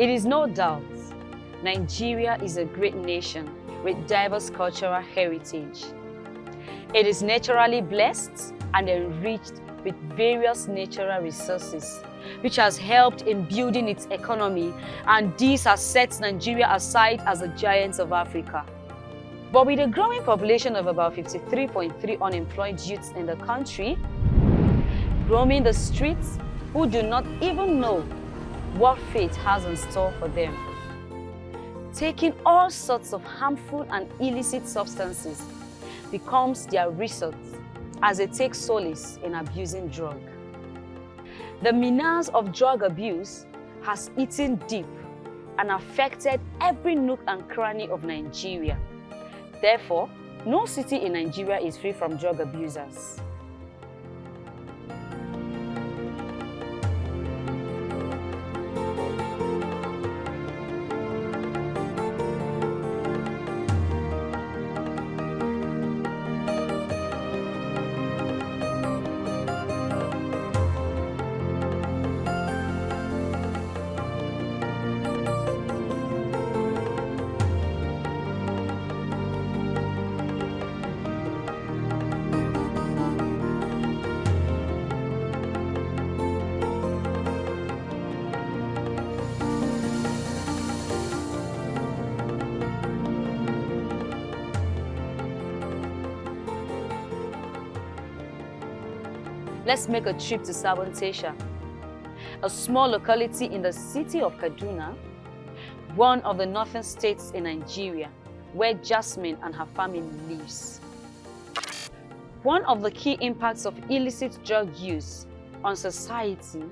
It is no doubt, Nigeria is a great nation with diverse cultural heritage. It is naturally blessed and enriched with various natural resources, which has helped in building its economy, and this has set Nigeria aside as a giant of Africa. But with a growing population of about 53.3 unemployed youths in the country, roaming the streets who do not even know what fate has in store for them, taking all sorts of harmful and illicit substances becomes their resort as they take solace in abusing drug. The menace of drug abuse has eaten deep and affected every nook and cranny of Nigeria. Therefore, no city in Nigeria is free from drug abusers. Let's make a trip to Sabon Tasha, a small locality in the city of Kaduna, one of the northern states in Nigeria, where Jasmine and her family lives. One of the key impacts of illicit drug use on society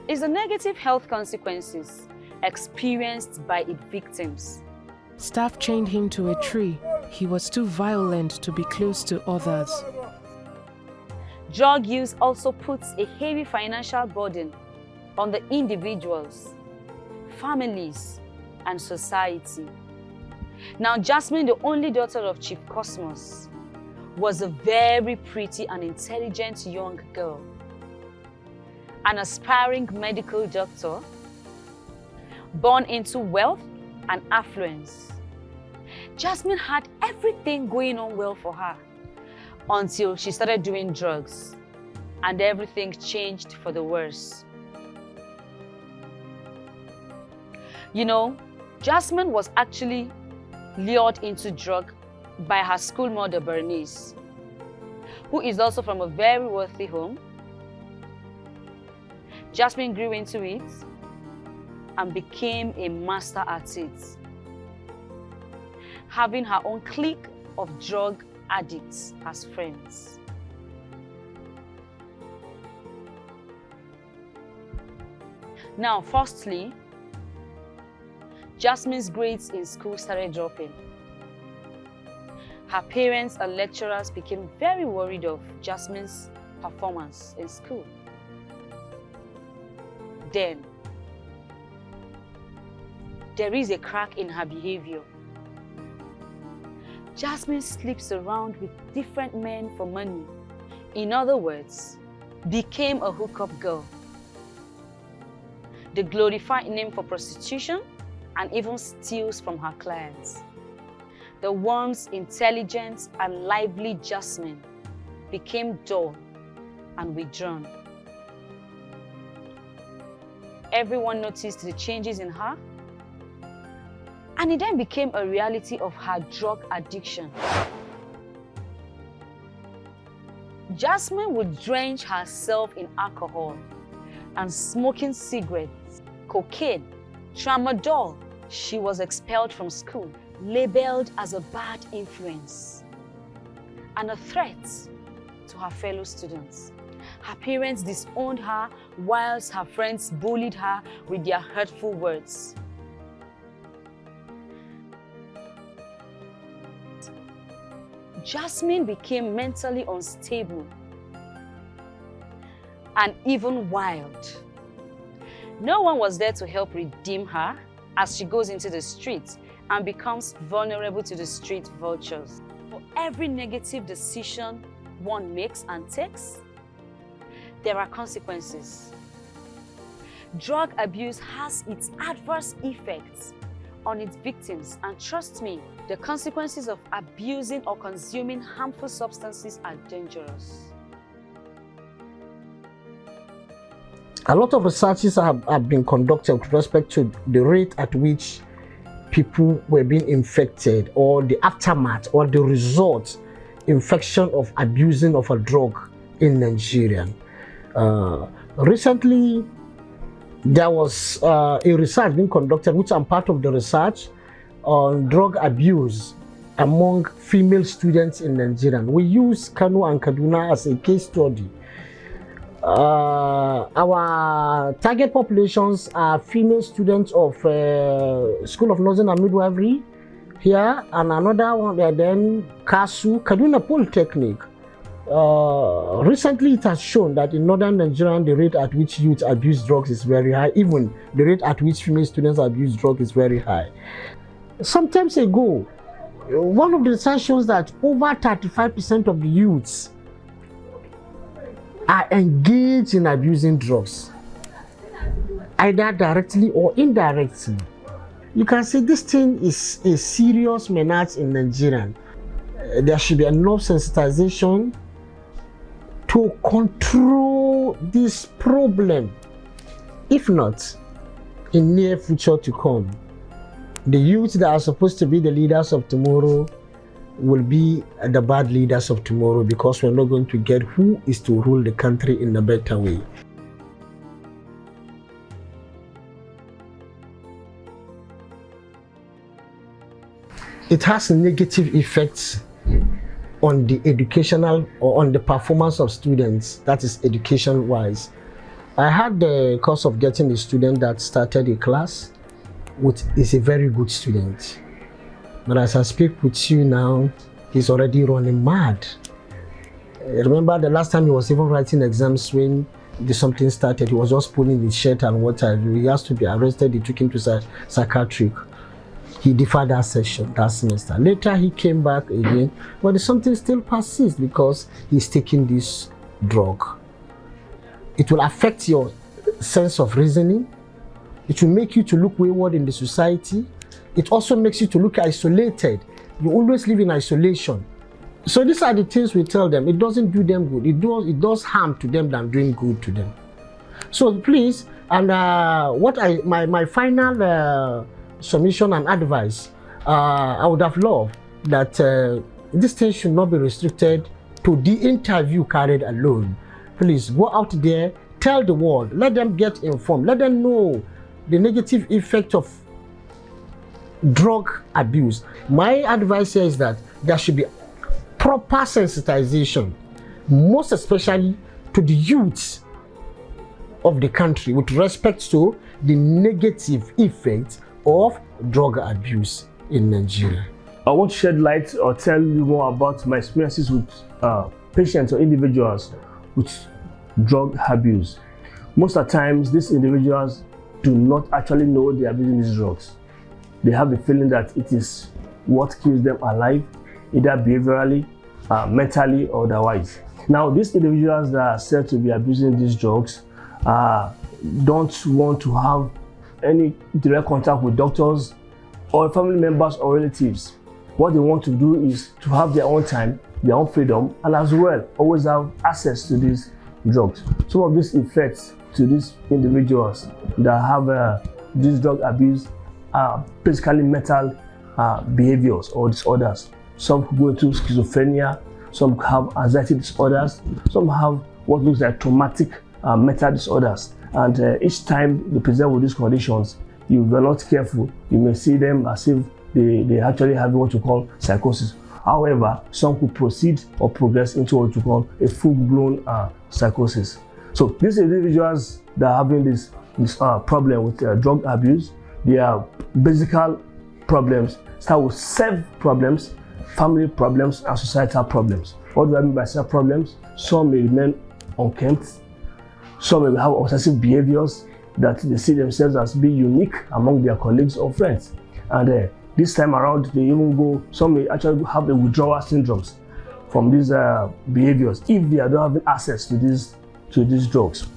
is the negative health consequences experienced by its victims. Staff chained him to a tree. He was too violent to be close to others. Drug use also puts a heavy financial burden on the individuals, families, and society. Now, Jasmine, the only daughter of Chief Cosmos, was a very pretty and intelligent young girl. An aspiring medical doctor, born into wealth and affluence. Jasmine had everything going on well for her until she started doing drugs, and everything changed for the worse. You know, Jasmine was actually lured into drug by her school mother, Bernice, who is also from a very wealthy home. Jasmine grew into it and became a master at it, having her own clique of drug addicts as friends. Now, firstly, Jasmine's grades in school started dropping. Her parents and lecturers became very worried of Jasmine's performance in school. Then, there is a crack in her behavior. Jasmine sleeps around with different men for money. In other words, became a hookup girl. The glorified name for prostitution, and even steals from her clients. The once intelligent and lively Jasmine became dull and withdrawn. Everyone noticed the changes in her, and it then became a reality of her drug addiction. Jasmine would drench herself in alcohol and smoking cigarettes, cocaine, tramadol. She was expelled from school, labeled as a bad influence and a threat to her fellow students. Her parents disowned her, whilst her friends bullied her with their hurtful words. Jasmine became mentally unstable and even wild. No one was there to help redeem her as she goes into the streets and becomes vulnerable to the street vultures. For every negative decision one makes and takes, there are consequences. Drug abuse has its adverse effects on its victims, and trust me, the consequences of abusing or consuming harmful substances are dangerous. A lot of researches have been conducted with respect to the rate at which people were being infected, or the aftermath or the result infection of abusing of a drug in Nigeria. Recently, there was a research being conducted, which I'm part of the research, on drug abuse among female students in Nigeria. We use Kano and Kaduna as a case study. Our target populations are female students of School of Nursing and Midwifery here, and another one then KASU, Kaduna Polytechnic. Recently, it has shown that in northern Nigeria, the rate at which youth abuse drugs is very high. Even the rate at which female students abuse drugs is very high. Some time ago, one of the research shows that over 35% of the youths are engaged in abusing drugs, either directly or indirectly. You can see this thing is a serious menace in Nigeria. There should be enough sensitization to control this problem. If not, in near future to come, the youth that are supposed to be the leaders of tomorrow will be the bad leaders of tomorrow, because we're not going to get who is to rule the country in a better way. It has negative effects on the educational or on the performance of students, that is education wise. I had the course of getting a student that started a class, which is a very good student. But as I speak with you now, he's already running mad. Remember the last time he was even writing exams when something started, he was just pulling his shirt and water. He has to be arrested. They took him to psychiatric. He deferred that session, that semester. Later he came back again, but something still persists because he's taking this drug. It will affect your sense of reasoning. It will make you to look wayward in the society. It also makes you to look isolated. You always live in isolation. So these are the things we tell them. It doesn't do them good. It does harm to them than doing good to them. So please, and my final submission and advice, I would have loved that this thing should not be restricted to the interview carried alone. Please go out there, tell the world, let them get informed, let them know the negative effect of drug abuse. My advice here is that there should be proper sensitization, most especially to the youth of the country, with respect to the negative effects of drug abuse in Nigeria. I want to shed light or tell you more about my experiences with patients or individuals with drug abuse. Most of the times, these individuals do not actually know they are abusing these drugs. They have the feeling that it is what keeps them alive, either behaviorally, mentally, or otherwise. Now, these individuals that are said to be abusing these drugs don't want to have any direct contact with doctors or family members or relatives. What they want to do is to have their own time, their own freedom, and as well always have access to these drugs. Some of these effects to these individuals that have this drug abuse are basically mental behaviors or disorders. Some go into schizophrenia, some have anxiety disorders, some have what looks like traumatic mental disorders. And each time they present with these conditions, if you're not careful, you may see them as if they actually have what you call psychosis. However, some could proceed or progress into what you call a full-blown psychosis. So these individuals that are having this problem with drug abuse, they are basic problems. Start with self problems, family problems, and societal problems. What do I mean by self problems? Some may remain unkempt. Some may have obsessive behaviors that they see themselves as being unique among their colleagues or friends. And this time around, they even go, some may actually have the withdrawal syndromes from these behaviors if they don't have access to these drugs.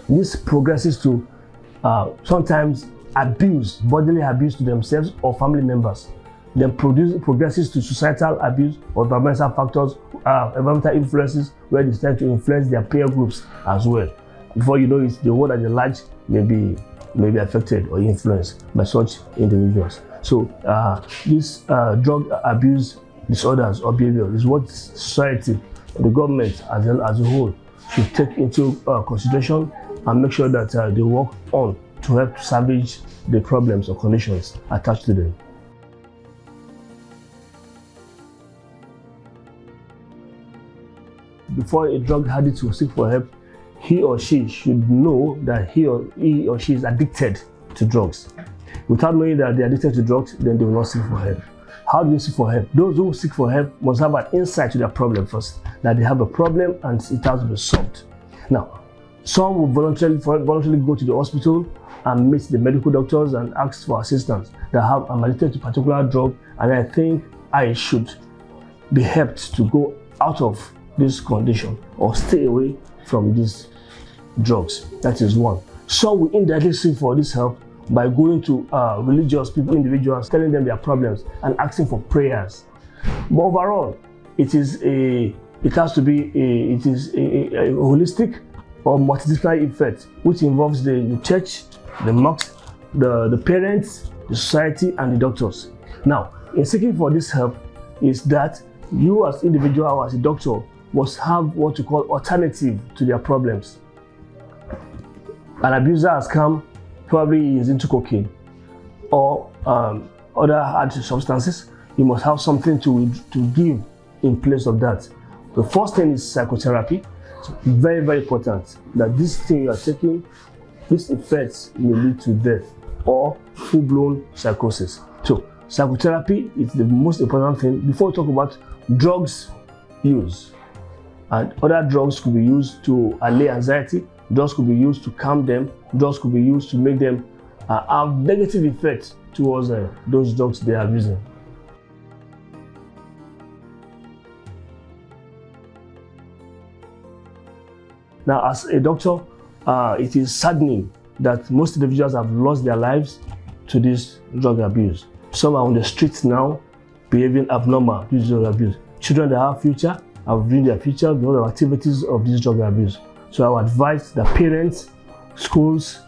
This progresses to sometimes abuse, bodily abuse to themselves or family members, then progresses to societal abuse or environmental factors, environmental influences, where they start to influence their peer groups as well. Before you know it, the world at large may be affected or influenced by such individuals. So this drug abuse disorders or behavior is what society, the government as a whole should take into consideration and make sure that they work on to help salvage the problems or conditions attached to them. Before a drug addict will seek for help, he or she should know that he or she is addicted to drugs. Without knowing that they are addicted to drugs, then they will not seek for help. How do you seek for help? Those who seek for help must have an insight to their problem first, that they have a problem and it has to be solved. Now, some will voluntarily go to the hospital and meet the medical doctors and ask for assistance that I'm addicted to a particular drug and I think I should be helped to go out of this condition or stay away from these drugs. That is one. Some will indirectly seek for this help by going to religious people, individuals, telling them their problems and asking for prayers. But overall, it has to be a holistic or multidisciplinary effect, which involves the church, the mosque, the parents, the society, and the doctors. Now, in seeking for this help, is that you as individual or as a doctor must have what you call alternative to their problems. An abuser has come, probably he is into cocaine or other hard substances. You must have something to give in place of that. The first thing is psychotherapy. It's very, very important that this thing you are taking, this effects may lead to death or full-blown psychosis. So psychotherapy is the most important thing. Before we talk about drugs use, and other drugs could be used to allay anxiety, drugs could be used to calm them, drugs could be used to make them have negative effects towards those drugs they are using. Now, as a doctor, it is saddening that most individuals have lost their lives to this drug abuse. Some are on the streets now, behaving abnormal due to drug abuse. Children that have future have ruined their future because of activities of this drug abuse. So I would advise that parents, schools,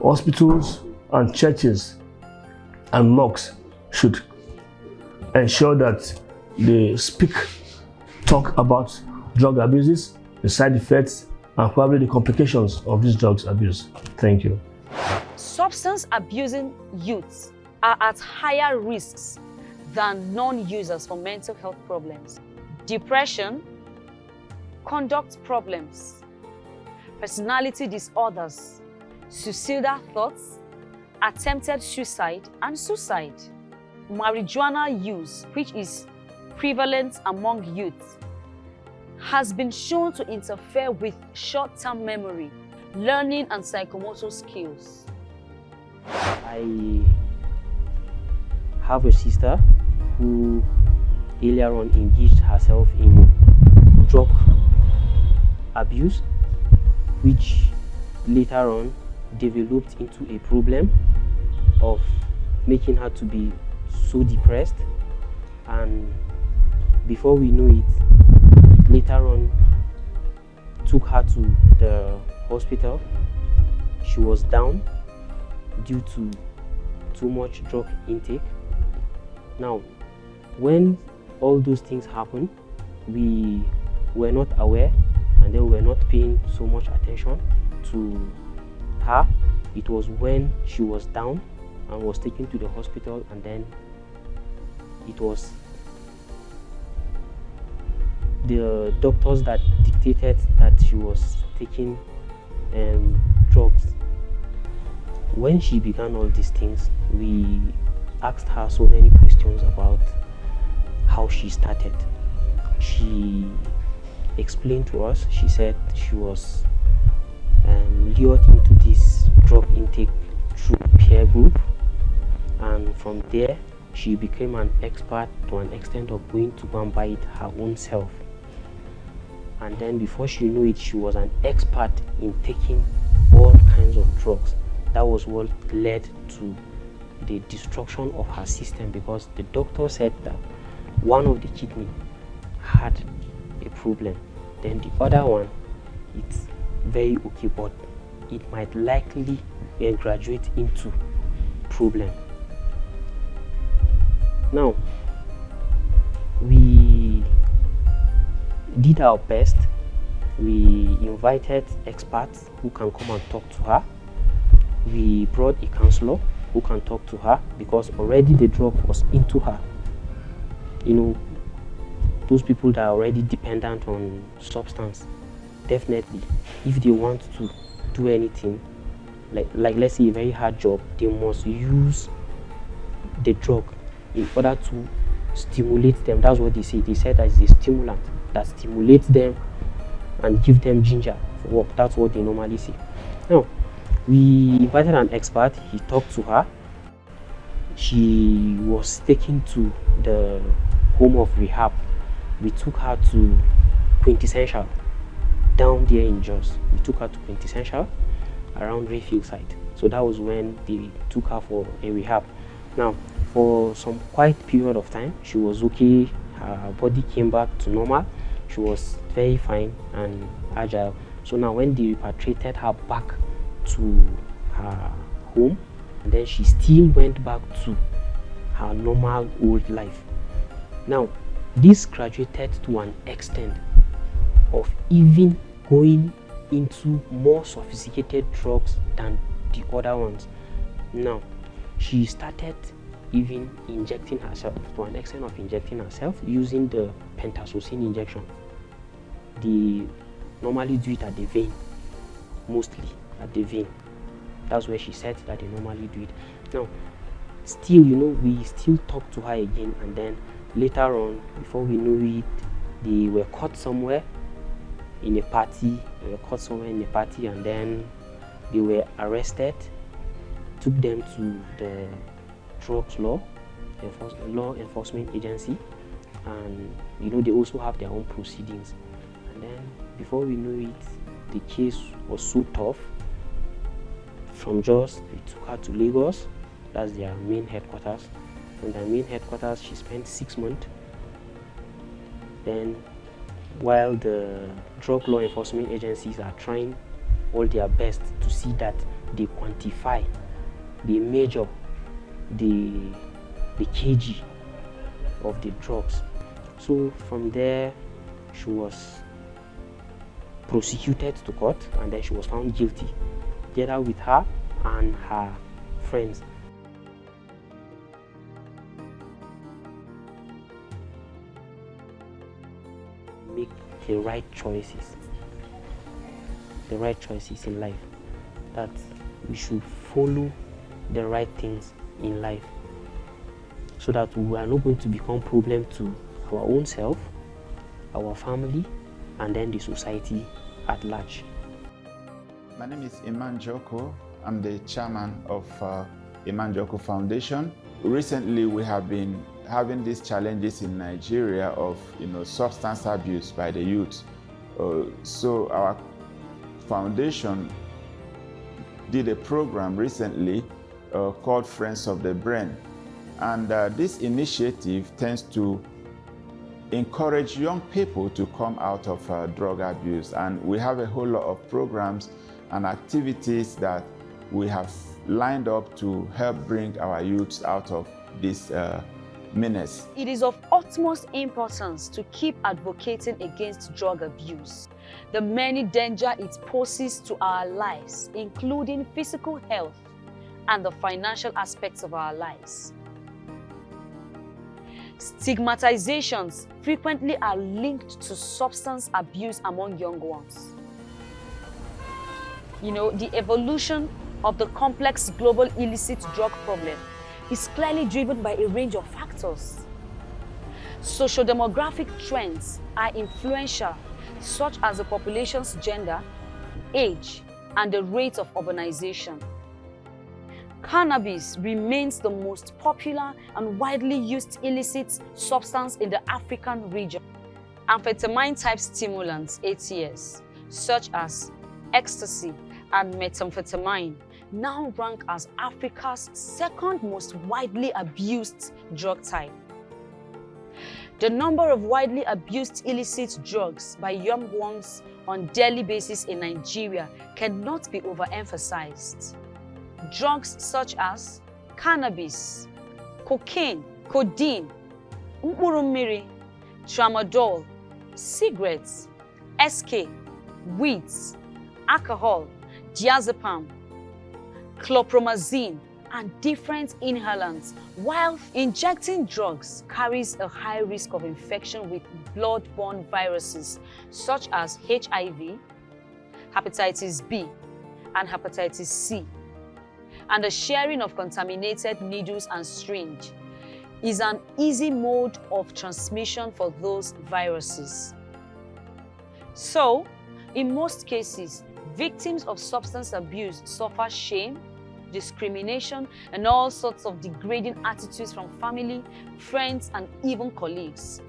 hospitals, and churches and mosques should ensure that they talk about drug abuses, the side effects, and probably the complications of this drug abuse. Thank you. Substance abusing youths are at higher risks than non-users for mental health problems, depression, conduct problems, personality disorders, suicidal thoughts, attempted suicide, and suicide. Marijuana use, which is prevalent among youth, has been shown to interfere with short-term memory, learning, and psychomotor skills. I have a sister who earlier on engaged herself in drug abuse, which later on developed into a problem of making her to be so depressed, and before we know it, later on took her to the hospital. She was down due to too much drug intake. Now, when all those things happened, we were not aware, and then we were not paying so much attention to her. It was when she was down and was taken to the hospital, and then it was the doctors that dictated that she was taking drugs. When she began all these things, we asked her so many questions about how she started. She explained to us, she said she was lured into this drug intake through peer group, and from there she became an expert to an extent of going to go and buy it her own self. And then before she knew it, she was an expert in taking all kinds of drugs that was what led to the destruction of her system, because the doctor said that one of the kidney had a problem, then the other one, it's very okay, but it might likely graduate into problem. Now, we did our best. We invited experts who can come and talk to her. We brought a counselor who can talk to her, because already the drug was into her. You know, those people that are already dependent on substance, definitely, if they want to do anything, like let's say a very hard job, they must use the drug in order to stimulate them. That's what they say. They said that it's a stimulant that stimulates them and give them ginger for work. That's what they normally say. Now, we invited an expert. He talked to her. She was taken to the home of rehab. We took her to Quintessential down there in Jos. We took her to Quintessential around Rayfield side. So that was when they took her for a rehab. Now, for some quite period of time, she was okay. Her body came back to normal. She was very fine and agile. So now when they repatriated her back to her home, and then she still went back to her normal old life. Now, this graduated to an extent of even going into more sophisticated drugs than the other ones. Now, she started even injecting herself, to an extent of injecting herself using the pentazocine injection. They normally do it at the vein, mostly at the vein. That's where she said that they normally do it. Now, still, you know, we still talk to her again, and then later on, before we knew it, they were caught somewhere in a party. And then they were arrested, took them to the drugs law enforcement agency, and you know, they also have their own proceedings. And then before we knew it, the case was so tough. From Jos, we took her to Lagos. That's their main headquarters. From their main headquarters, she spent 6 months. Then, while the drug law enforcement agencies are trying all their best to see that they quantify, they measure the kg of the drugs. So from there, she was prosecuted to court, and then she was found guilty, together with her and her friends. Make the right choices in life, that we should follow the right things in life, so that we are not going to become problem to our own self, our family, and then the society at large. My name is Emma Njoku. I'm the chairman of Emma Njoku Foundation. Recently, we have been having these challenges in Nigeria of substance abuse by the youth. So our foundation did a program recently called Friends of the Brain. And this initiative tends to encourage young people to come out of drug abuse. And we have a whole lot of programs and activities that we have lined up to help bring our youths out of this menace. It is of utmost importance to keep advocating against drug abuse, the many dangers it poses to our lives, including physical health and the financial aspects of our lives. Stigmatizations frequently are linked to substance abuse among young ones. You know, the evolution of the complex global illicit drug problem is clearly driven by a range of factors. Socio-demographic trends are influential, such as the population's gender, age, and the rate of urbanization. Cannabis remains the most popular and widely used illicit substance in the African region. Amphetamine-type stimulants, ATS, such as ecstasy and methamphetamine, now rank as Africa's second most widely abused drug type. The number of widely abused illicit drugs by young ones on daily basis in Nigeria cannot be overemphasized. Drugs such as cannabis, cocaine, codeine, mkpụrụ mmiri, tramadol, cigarettes, SK, weeds, alcohol, diazepam, chlorpromazine, and different inhalants, while injecting drugs carries a high risk of infection with blood-borne viruses such as HIV, hepatitis B, and hepatitis C. And the sharing of contaminated needles and syringe is an easy mode of transmission for those viruses. So, in most cases, victims of substance abuse suffer shame, discrimination, and all sorts of degrading attitudes from family, friends, and even colleagues.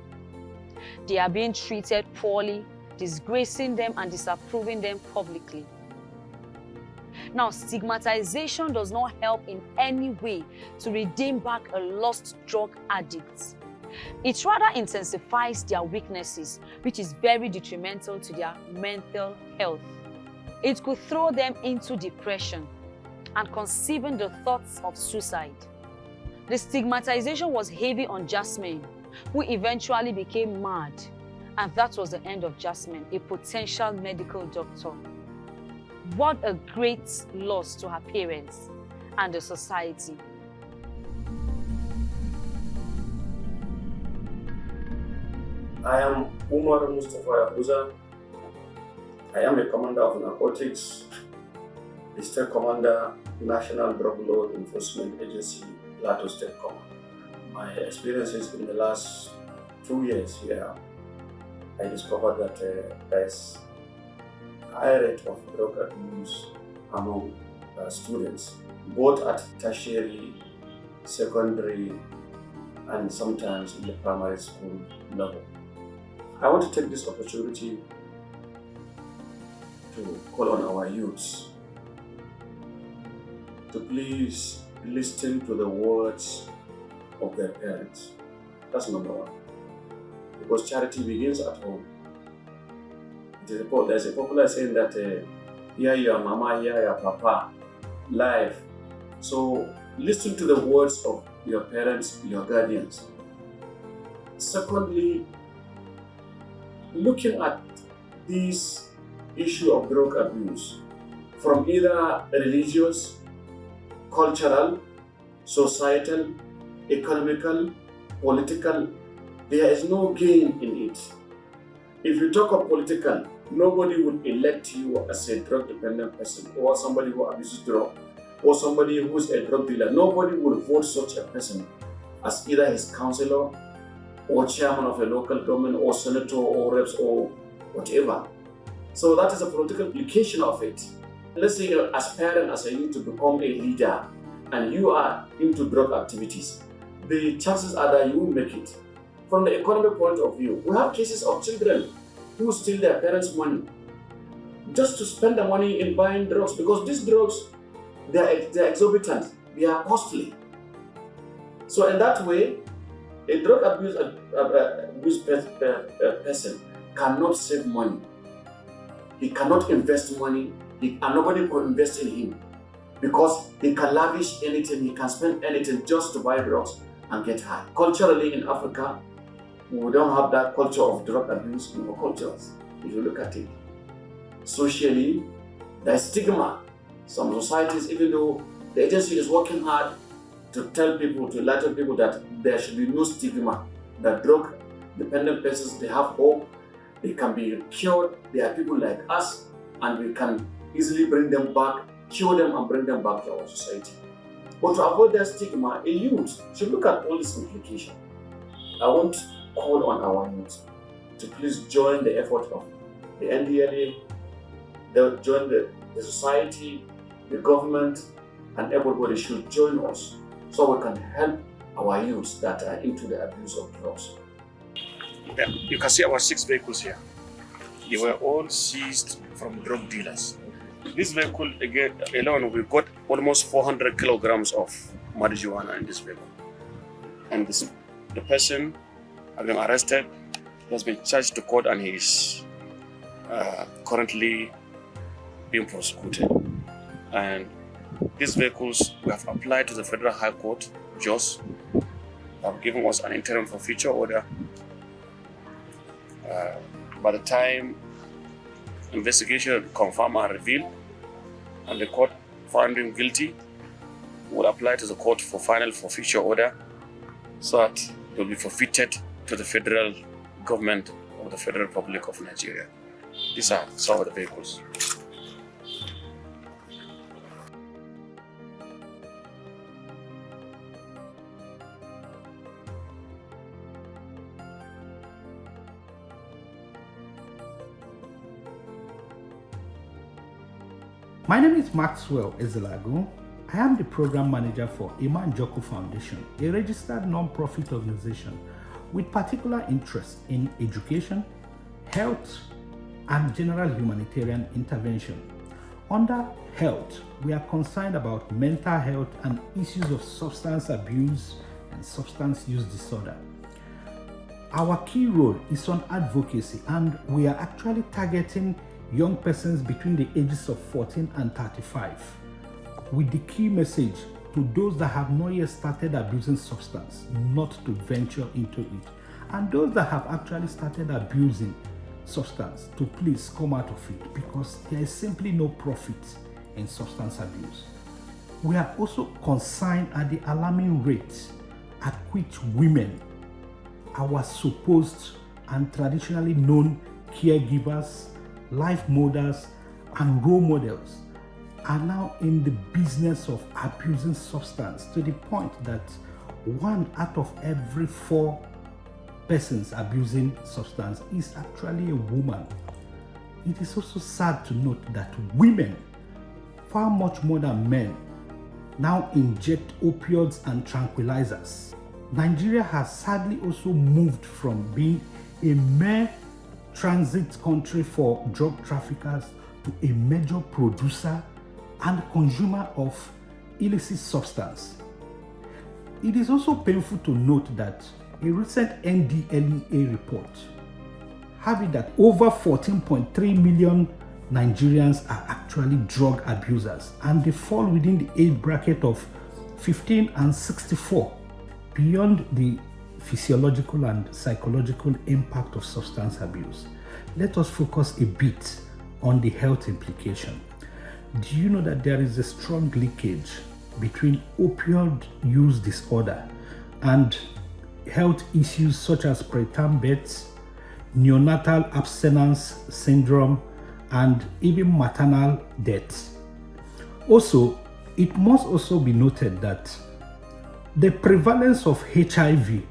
They are being treated poorly, disgracing them and disapproving them publicly. Now, stigmatization does not help in any way to redeem back a lost drug addict. It rather intensifies their weaknesses, which is very detrimental to their mental health. It could throw them into depression and conceiving the thoughts of suicide. The stigmatization was heavy on Jasmine, who eventually became mad, and that was the end of Jasmine, a potential medical doctor. What a great loss to her parents and the society. I am Umar Mustafa Yahuza. I am a commander of narcotics, the State Commander, National Drug Law Enforcement Agency, Plateau State Command. My experiences in the last 2 years here, I discovered that there is a high rate of drug abuse among students, both at tertiary, secondary, and sometimes in the primary school level. I want to take this opportunity to call on our youths to please listen to the words of their parents. That's number one. Because charity begins at home. There's a popular saying that hear your mama, hear your papa, life. So listen to the words of your parents, your guardians. Secondly, looking at this issue of drug abuse from either religious, cultural, societal, economical, political, there is no gain in it. If you talk of political, nobody would elect you as a drug-dependent person or somebody who abuses drug or somebody who is a drug dealer. Nobody would vote such a person as either his councillor or chairman of a local government or senator or reps or whatever. So that is a political implication of it. Let's say you're aspiring as a youth to become a leader and you are into drug activities. The chances are that you will make it. From the economic point of view, we have cases of children who steal their parents' money just to spend the money in buying drugs, because these drugs, they are exorbitant, they are costly. So in that way, a drug abuse person cannot save money. He cannot invest money, and nobody could invest in him, because he can lavish anything, he can spend anything just to buy drugs and get high. Culturally in Africa, we don't have that culture of drug abuse in our cultures, if you look at it. Socially, there's stigma. Some societies, even though the agency is working hard to tell people, to enlighten people that there should be no stigma, that drug-dependent persons, they have hope, they can be cured, they are people like us, and we can easily bring them back, cure them and bring them back to our society. But to avoid that stigma, a youth should look at all these implications. I want to call on our youth to please join the effort of the NDLA, join the society, the government, and everybody should join us so we can help our youths that are into the abuse of drugs. You can see our 6 vehicles here. They were all seized from drug dealers. This vehicle again alone, we got almost 400 kilograms of marijuana in this vehicle. And the person has been arrested, has been charged to court, and he is currently being prosecuted. And these vehicles, we have applied to the Federal High Court, Jos, have given us an interim for future order. By the time investigation will confirm and reveal, and the court found him guilty, will apply to the court for final forfeiture order, so that they will be forfeited to the federal government of the Federal Republic of Nigeria. These are some of the vehicles. My name is Maxwell Ezelago. I am the program manager for Emma Njoku Foundation, a registered non-profit organization with particular interest in education, health, and general humanitarian intervention. Under health, we are concerned about mental health and issues of substance abuse and substance use disorder. Our key role is on advocacy, and we are actually targeting young persons between the ages of 14 and 35, with the key message to those that have not yet started abusing substance not to venture into it, and those that have actually started abusing substance to please come out of it, because there is simply no profit in substance abuse. We are also concerned at the alarming rate at which women, our supposed and traditionally known caregivers, life models, and role models, are now in the business of abusing substance, to the point that 1 out of every 4 persons abusing substance is actually a woman. It is also sad to note that women, far much more than men, now inject opioids and tranquilizers. Nigeria has sadly also moved from being a mere transit country for drug traffickers to a major producer and consumer of illicit substance. It is also painful to note that a recent NDLEA report having that over 14.3 million Nigerians are actually drug abusers, and they fall within the age bracket of 15 and 64. Beyond the physiological and psychological impact of substance abuse, let us focus a bit on the health implication. Do you know that there is a strong linkage between opioid use disorder and health issues such as preterm births, neonatal abstinence syndrome, and even maternal deaths? Also, it must also be noted that the prevalence of HIV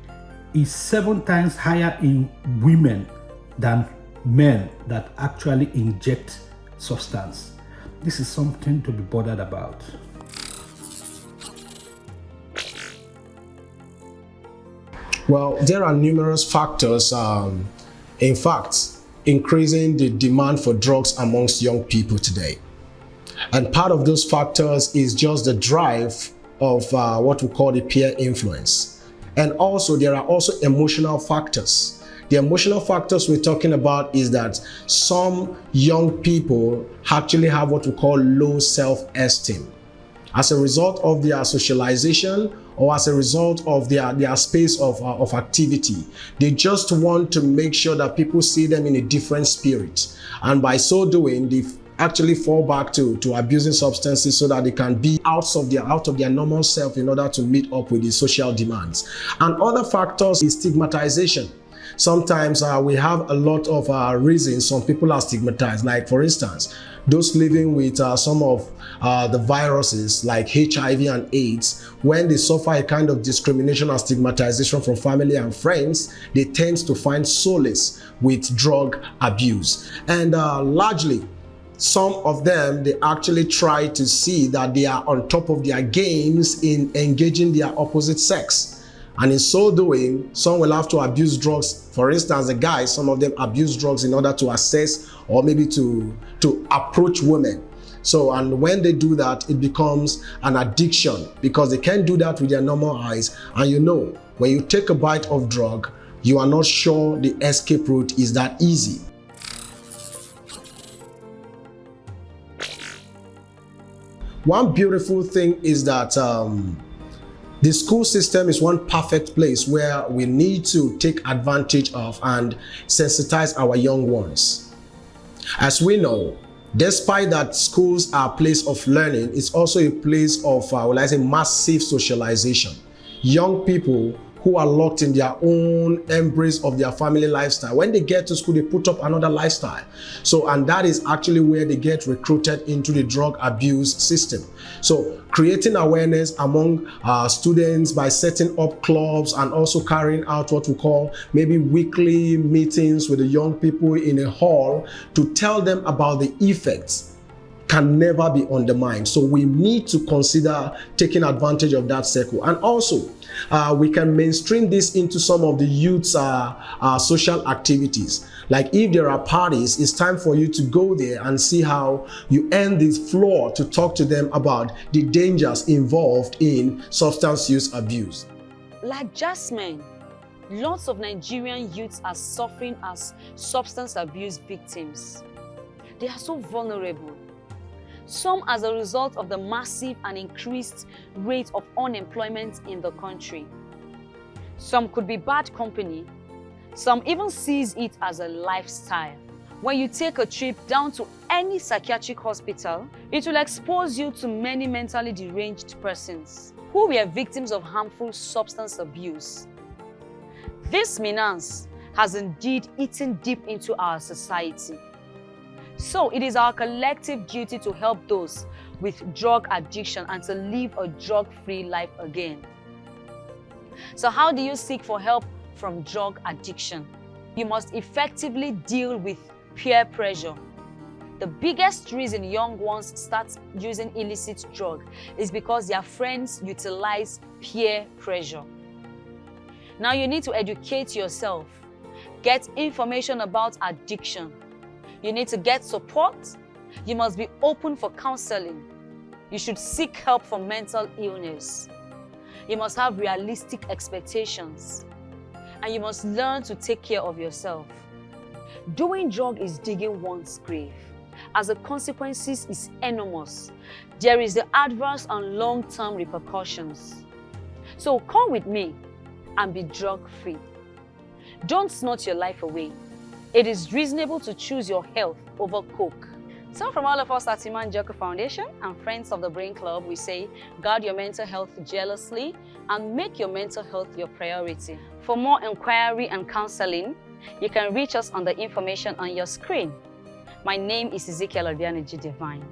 is 7 times higher in women than men that actually inject substance. This is something to be bothered about. Well, there are numerous factors, in fact, increasing the demand for drugs amongst young people today. And part of those factors is just the drive of what we call the peer influence. And also, there are also emotional factors. The emotional factors we're talking about is that some young people actually have what we call low self-esteem. As a result of their socialization or as a result of their space of activity, they just want to make sure that people see them in a different spirit. And by so doing, they actually fall back to abusing substances so that they can be out of their normal self in order to meet up with the social demands. And other factors is stigmatization. Sometimes we have a lot of reasons some people are stigmatized. Like, for instance, those living with some of the viruses like HIV and AIDS, when they suffer a kind of discrimination and stigmatization from family and friends, they tend to find solace with drug abuse. And largely, some of them, they actually try to see that they are on top of their games in engaging their opposite sex. And in so doing, some will have to abuse drugs. For instance, the guys, some of them abuse drugs in order to access or maybe to approach women. So, and when they do that, it becomes an addiction because they can't do that with their normal eyes. And you know, when you take a bite of drug, you are not sure the escape route is that easy. One beautiful thing is that the school system is one perfect place where we need to take advantage of and sensitize our young ones. As we know, despite that schools are a place of learning, it's also a place of, massive socialization. Young people who are locked in their own embrace of their family lifestyle, when they get to school, they put up another lifestyle. So, and that is actually where they get recruited into the drug abuse system. So, creating awareness among students by setting up clubs and also carrying out what we call maybe weekly meetings with the young people in a hall to tell them about the effects can never be undermined. So we need to consider taking advantage of that circle. And also, we can mainstream this into some of the youth's social activities. Like if there are parties, it's time for you to go there and see how you earn this floor to talk to them about the dangers involved in substance use abuse. Like Jasmine, lots of Nigerian youths are suffering as substance abuse victims. They are so vulnerable. Some as a result of the massive and increased rate of unemployment in the country. Some could be bad company. Some even sees it as a lifestyle. When you take a trip down to any psychiatric hospital, it will expose you to many mentally deranged persons who were victims of harmful substance abuse. This menace has indeed eaten deep into our society. So it is our collective duty to help those with drug addiction and to live a drug-free life again. So how do you seek for help from drug addiction? You must effectively deal with peer pressure. The biggest reason young ones start using illicit drug is because their friends utilize peer pressure. Now you need to educate yourself, get information about addiction. You need to get support. You must be open for counseling. You should seek help for mental illness. You must have realistic expectations. And you must learn to take care of yourself. Doing drug is digging one's grave, as the consequences is enormous. There is the adverse and long-term repercussions. So come with me and be drug-free. Don't snort your life away. It is reasonable to choose your health over coke. So from all of us at Emma Njoku Foundation and Friends of the Brain Club, we say, guard your mental health jealously and make your mental health your priority. For more inquiry and counseling, you can reach us on the information on your screen. My name is Ezekiel Obianiji Divine.